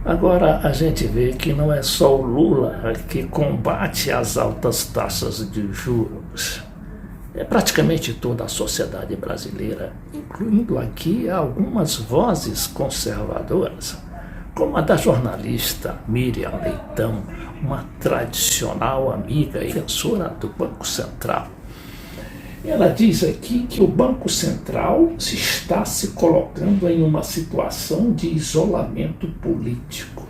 Agora a gente vê que não é só o Lula que combate as altas taxas de juros. É praticamente toda a sociedade brasileira, incluindo aqui algumas vozes conservadoras, como a da jornalista Miriam Leitão, uma tradicional amiga e defensora do Banco Central. Ela diz aqui que o Banco Central está se colocando em uma situação de isolamento político.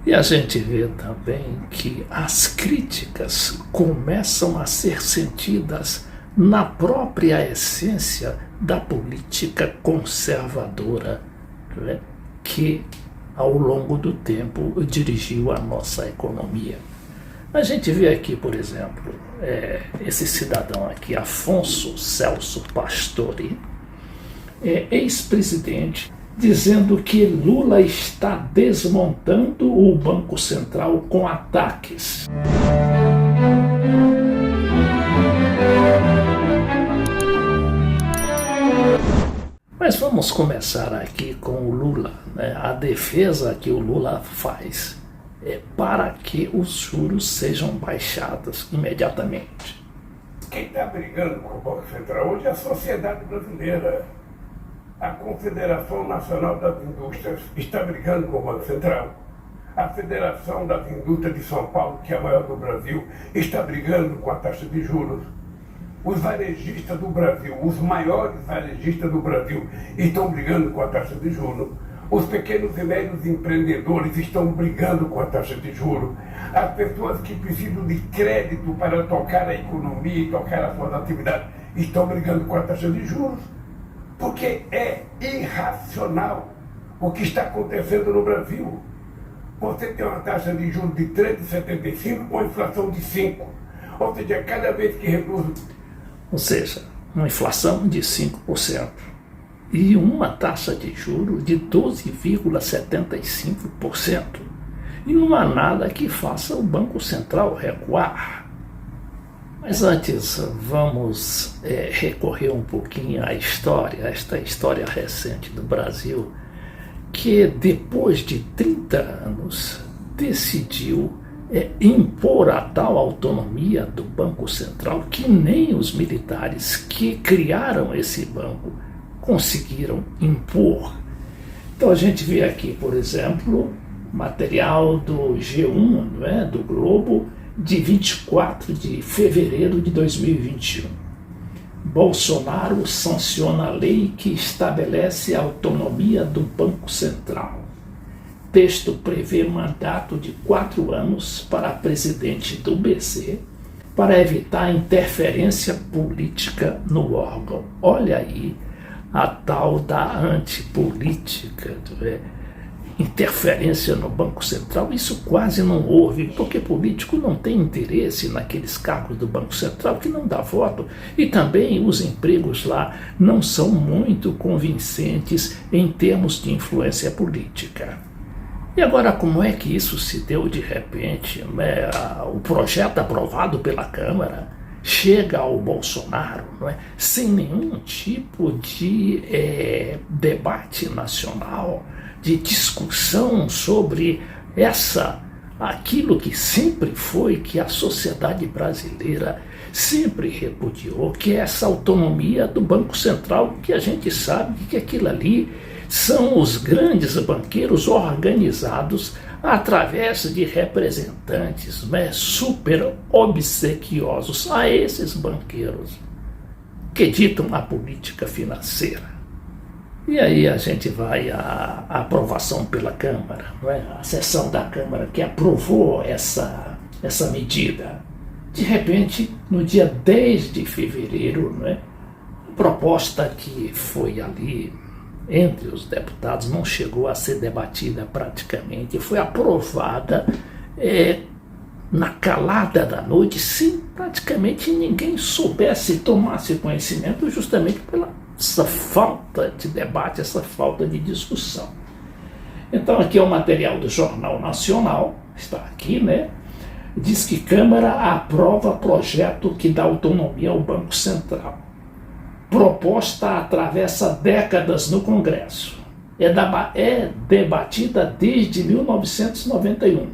E a gente vê também que as críticas começam a ser sentidas na própria essência da política conservadora, né, que ao longo do tempo dirigiu a nossa economia. A gente vê aqui, por exemplo, esse cidadão aqui, Afonso Celso Pastore, ex-presidente, dizendo que Lula está desmontando o Banco Central com ataques. Mas vamos começar aqui com o Lula, né? A defesa que o Lula faz é para que os juros sejam baixados imediatamente. Quem está brigando com o Banco Central hoje é a sociedade brasileira. A Confederação Nacional das Indústrias está brigando com o Banco Central. A Federação das Indústrias de São Paulo, que é a maior do Brasil, está brigando com a taxa de juros. Os varejistas do Brasil, os maiores varejistas do Brasil, estão brigando com a taxa de juros. Os pequenos e médios empreendedores estão brigando com a taxa de juros. As pessoas que precisam de crédito para tocar a economia e tocar as suas atividades estão brigando com a taxa de juros. Porque é irracional o que está acontecendo no Brasil. Você tem uma taxa de juros de 3,75 com a inflação de 5%. Ou seja, cada vez que reduz... Ou seja, uma inflação de 5% e uma taxa de juros de 12,75%. E não há nada que faça o Banco Central recuar. Mas antes, vamos recorrer um pouquinho à história, esta história recente do Brasil, que depois de 30 anos decidiu impor a tal autonomia do Banco Central que nem os militares que criaram esse banco conseguiram impor. Então a gente vê aqui, por exemplo, material do G1, né, do Globo, de 24 de fevereiro de 2021. Bolsonaro sanciona a lei que estabelece a autonomia do Banco Central. Texto prevê mandato de 4 anos para presidente do BC para evitar interferência política no órgão. Olha aí a tal da antipolítica, interferência no Banco Central. Isso quase não houve, porque político não tem interesse naqueles cargos do Banco Central que não dá voto, e também os empregos lá não são muito convincentes em termos de influência política. E agora, como é que isso se deu de repente? Né? O projeto aprovado pela Câmara chega ao Bolsonaro, não é? Sem nenhum tipo de debate nacional, de discussão sobre aquilo que sempre foi, que a sociedade brasileira sempre repudiou, que é essa autonomia do Banco Central, que a gente sabe que aquilo ali são os grandes banqueiros organizados através de representantes, né, super obsequiosos a esses banqueiros que ditam a política financeira. E aí a gente vai à aprovação pela Câmara, não é? A sessão da Câmara que aprovou essa medida. De repente, no dia 10 de fevereiro, não é? A proposta que foi ali entre os deputados não chegou a ser debatida praticamente, foi aprovada na calada da noite, sem praticamente ninguém soubesse, tomasse conhecimento, justamente pela essa falta de debate, essa falta de discussão. Então aqui é o material do Jornal Nacional, está aqui, né? Diz que Câmara aprova projeto que dá autonomia ao Banco Central. Proposta atravessa décadas no Congresso. é debatida desde 1991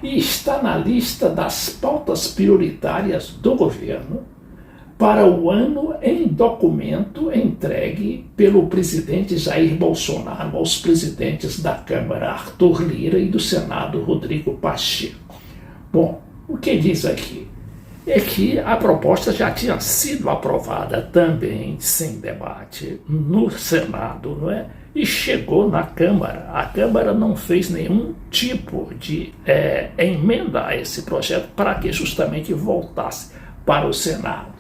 e está na lista das pautas prioritárias do governo para o ano em documento entregue pelo presidente Jair Bolsonaro aos presidentes da Câmara Arthur Lira e do Senado Rodrigo Pacheco. Bom, o que diz aqui é que a proposta já tinha sido aprovada também sem debate no Senado, não é? E chegou na Câmara. A Câmara não fez nenhum tipo de emenda a esse projeto para que justamente voltasse para o Senado.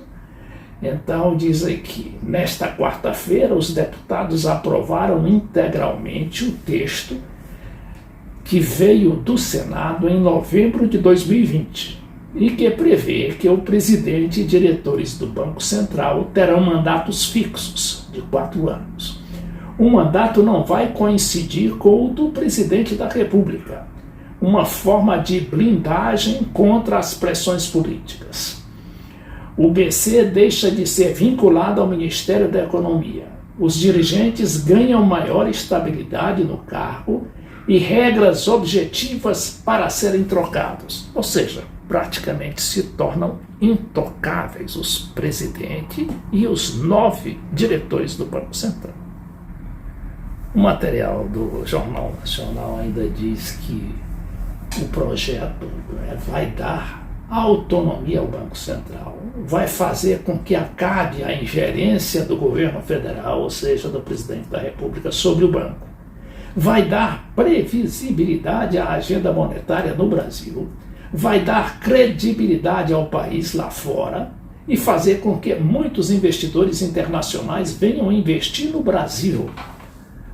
Então, diz aqui, nesta quarta-feira, os deputados aprovaram integralmente o texto que veio do Senado em novembro de 2020 e que prevê que o presidente e diretores do Banco Central terão mandatos fixos de 4 anos. O mandato não vai coincidir com o do presidente da República, uma forma de blindagem contra as pressões políticas. O BC deixa de ser vinculado ao Ministério da Economia. Os dirigentes ganham maior estabilidade no cargo e regras objetivas para serem trocados. Ou seja, praticamente se tornam intocáveis os presidentes e os 9 diretores do Banco Central. O material do Jornal Nacional ainda diz que o projeto vai dar autonomia ao Banco Central, vai fazer com que acabe a ingerência do governo federal, ou seja, do presidente da República, sobre o banco. Vai dar previsibilidade à agenda monetária no Brasil, vai dar credibilidade ao país lá fora e fazer com que muitos investidores internacionais venham investir no Brasil.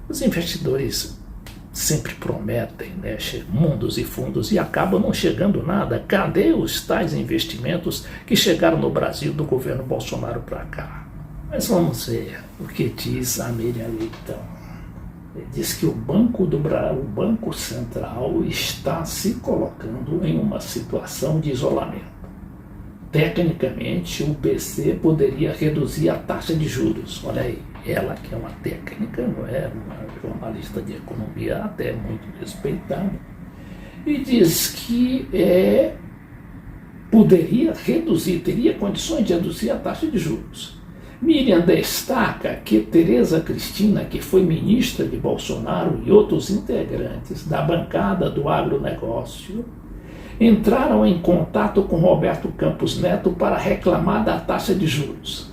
Os investidores sempre prometem, né, mundos e fundos e acabam não chegando nada. Cadê os tais investimentos que chegaram no Brasil do governo Bolsonaro para cá? Mas vamos ver o que diz a Miriam Leitão. Ele diz que o Banco Central está se colocando em uma situação de isolamento. Tecnicamente, o BC poderia reduzir a taxa de juros. Olha aí, ela que é uma técnica, não é uma jornalista de economia até muito respeitada, e diz que poderia reduzir, teria condições de reduzir a taxa de juros. Miriam destaca que Tereza Cristina, que foi ministra de Bolsonaro, e outros integrantes da bancada do agronegócio entraram em contato com Roberto Campos Neto para reclamar da taxa de juros.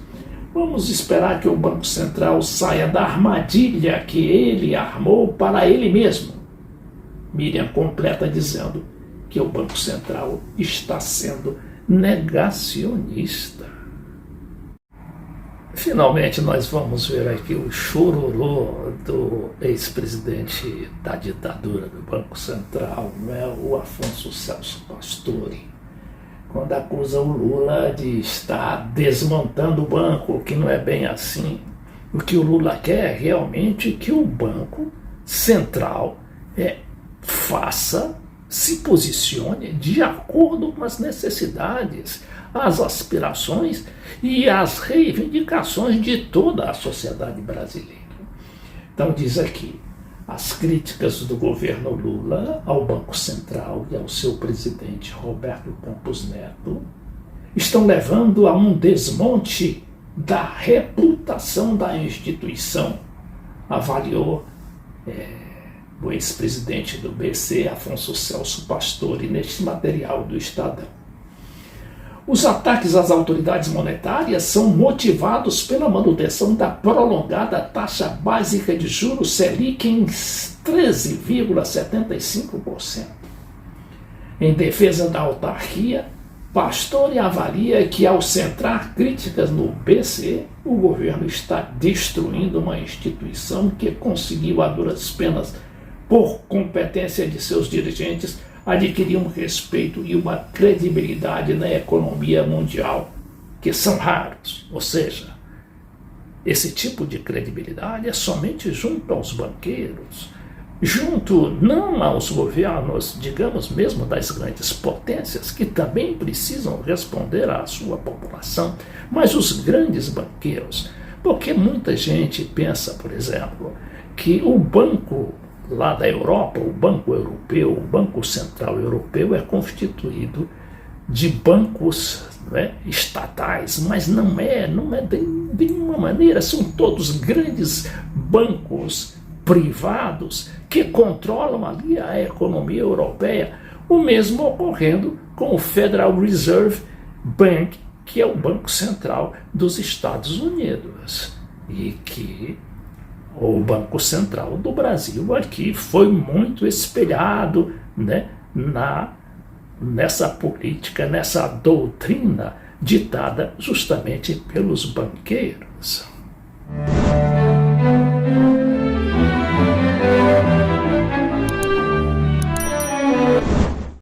Vamos esperar que o Banco Central saia da armadilha que ele armou para ele mesmo. Miriam completa dizendo que o Banco Central está sendo negacionista. Finalmente, nós vamos ver aqui o chororô do ex-presidente da ditadura do Banco Central, né, o Afonso Celso Pastore, quando acusa o Lula de estar desmontando o banco, que não é bem assim. O que o Lula quer é realmente que o Banco Central se posicione de acordo com as necessidades, as aspirações e as reivindicações de toda a sociedade brasileira. Então diz aqui, as críticas do governo Lula ao Banco Central e ao seu presidente Roberto Campos Neto estão levando a um desmonte da reputação da instituição, avaliou o ex-presidente do BC, Afonso Celso Pastore, neste material do Estadão. Os ataques às autoridades monetárias são motivados pela manutenção da prolongada taxa básica de juros Selic em 13,75%. Em defesa da autarquia, Pastore avalia que, ao centrar críticas no BC, o governo está destruindo uma instituição que conseguiu, a duras penas, por competência de seus dirigentes, adquirir um respeito e uma credibilidade na economia mundial, que são raros. Ou seja, esse tipo de credibilidade é somente junto aos banqueiros, junto não aos governos, digamos mesmo das grandes potências, que também precisam responder à sua população, mas os grandes banqueiros. Porque muita gente pensa, por exemplo, que o banco lá da Europa, o Banco Europeu, o Banco Central Europeu, é constituído de bancos, né, estatais, mas não é de nenhuma maneira, são todos grandes bancos privados que controlam ali a economia europeia, o mesmo ocorrendo com o Federal Reserve Bank, que é o Banco Central dos Estados Unidos, e que o Banco Central do Brasil aqui foi muito espelhado, né, nessa política, nessa doutrina ditada justamente pelos banqueiros.